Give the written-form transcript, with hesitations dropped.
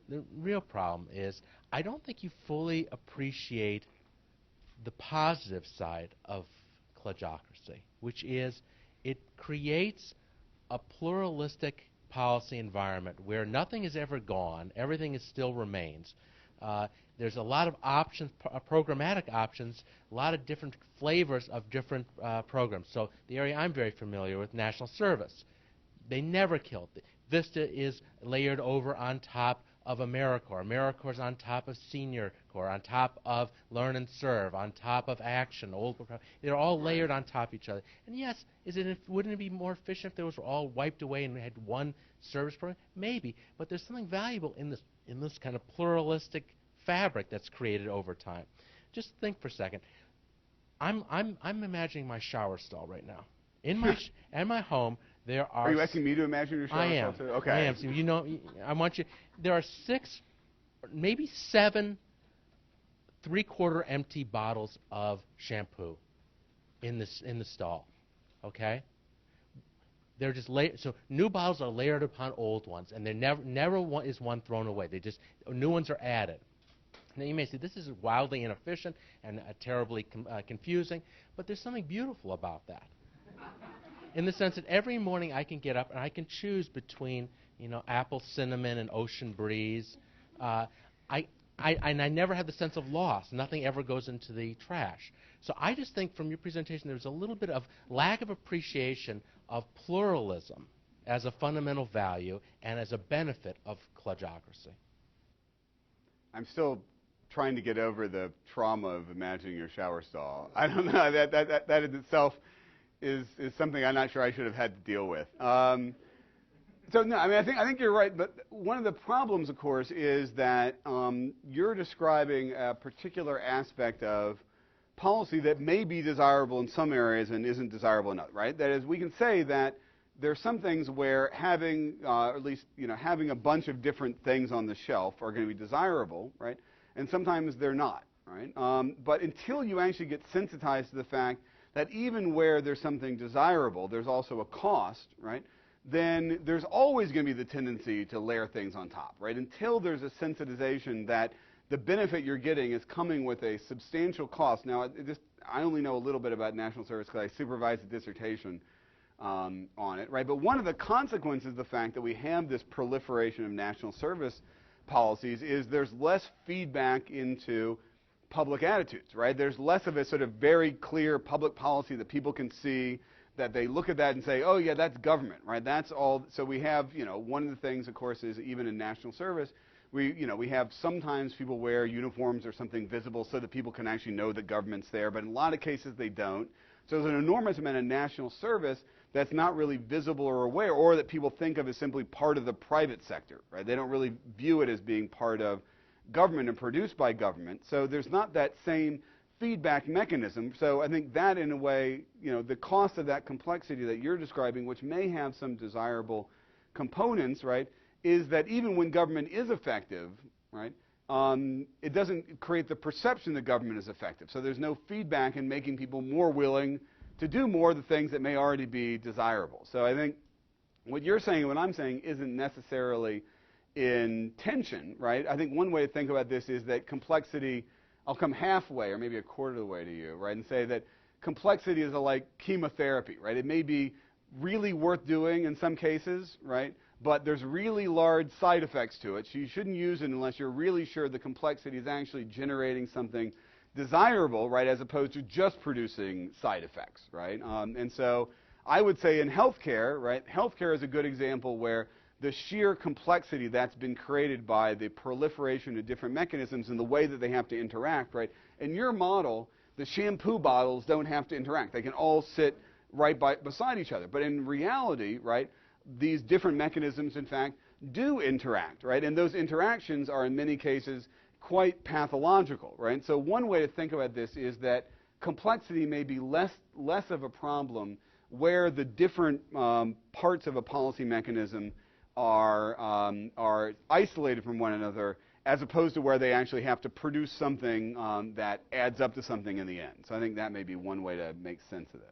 the real problem is I don't think you fully appreciate the positive side of Cludgeocracy, which is it creates a pluralistic policy environment where nothing is ever gone, everything is still remains. There's a lot of options, programmatic options, a lot of different flavors of different programs. So the area I'm very familiar with, national service, they never killed it. Vista is layered over on top of AmeriCorps. AmeriCorps is on top of Senior Corps, on top of Learn and Serve, on top of Action. They're all layered on top of each other. And yes, wouldn't it be more efficient if those were all wiped away and we had one service program? Maybe, but there's something valuable in this kind of pluralistic fabric that's created over time. Just think for a second. I'm imagining my shower stall right now. In my home, there are. Are you asking me to imagine your shower stall too? Okay. I am. So I want you. There are 6, maybe 7, 3/4 empty bottles of shampoo in the stall. Okay. They're just layered. So new bottles are layered upon old ones, and there never is one thrown away. New ones are added. Now you may say this is wildly inefficient and terribly confusing, but there's something beautiful about that. In the sense that every morning I can get up and I can choose between, apple cinnamon and ocean breeze. I never have the sense of loss. Nothing ever goes into the trash. So I just think from your presentation there's a little bit of lack of appreciation of pluralism as a fundamental value and as a benefit of Cludgeocracy. I'm still trying to get over the trauma of imagining your shower stall. I don't know. That in itself is something I'm not sure I should have had to deal with. So no, I think you're right. But one of the problems, of course, is that you're describing a particular aspect of policy that may be desirable in some areas and isn't desirable in others. Right? That is, we can say that there are some things where having, at least having a bunch of different things on the shelf are going to be desirable, right? And sometimes they're not, right? But until you actually get sensitized to the fact that even where there's something desirable, there's also a cost, right? Then there's always going to be the tendency to layer things on top, right? Until there's a sensitization that the benefit you're getting is coming with a substantial cost. Now, I only know a little bit about national service because I supervised a dissertation on it, right? But one of the consequences of the fact that we have this proliferation of national service policies is there's less feedback into public attitudes, right? There's less of a sort of very clear public policy that people can see, that they look at that and say, oh yeah, that's government, right? That's all. So we have, one of the things, of course, is even in national service, we have sometimes people wear uniforms or something visible so that people can actually know that government's there, but in a lot of cases they don't. So there's an enormous amount of national service that's not really visible or aware, or that people think of as simply part of the private sector, right? They don't really view it as being part of government and produced by government. So there's not that same feedback mechanism. So I think that, in a way, the cost of that complexity that you're describing, which may have some desirable components, right, is that even when government is effective, right, it doesn't create the perception that government is effective. So there's no feedback in making people more willing to do more of the things that may already be desirable. So I think what you're saying and what I'm saying isn't necessarily in tension, right? I think one way to think about this is that complexity, I'll come halfway or maybe a quarter of the way to you, right, and say that complexity is like chemotherapy, right? It may be really worth doing in some cases, right, but there's really large side effects to it, so you shouldn't use it unless you're really sure the complexity is actually generating something desirable, right, as opposed to just producing side effects, right? And so I would say in healthcare, right, healthcare is a good example where the sheer complexity that's been created by the proliferation of different mechanisms and the way that they have to interact, right? In your model, the shampoo bottles don't have to interact. They can all sit right beside each other. But in reality, right, these different mechanisms, in fact, do interact, right? And those interactions are, in many cases, quite pathological, right? So one way to think about this is that complexity may be less of a problem where the different parts of a policy mechanism are isolated from one another, as opposed to where they actually have to produce something that adds up to something in the end. So I think that may be one way to make sense of this.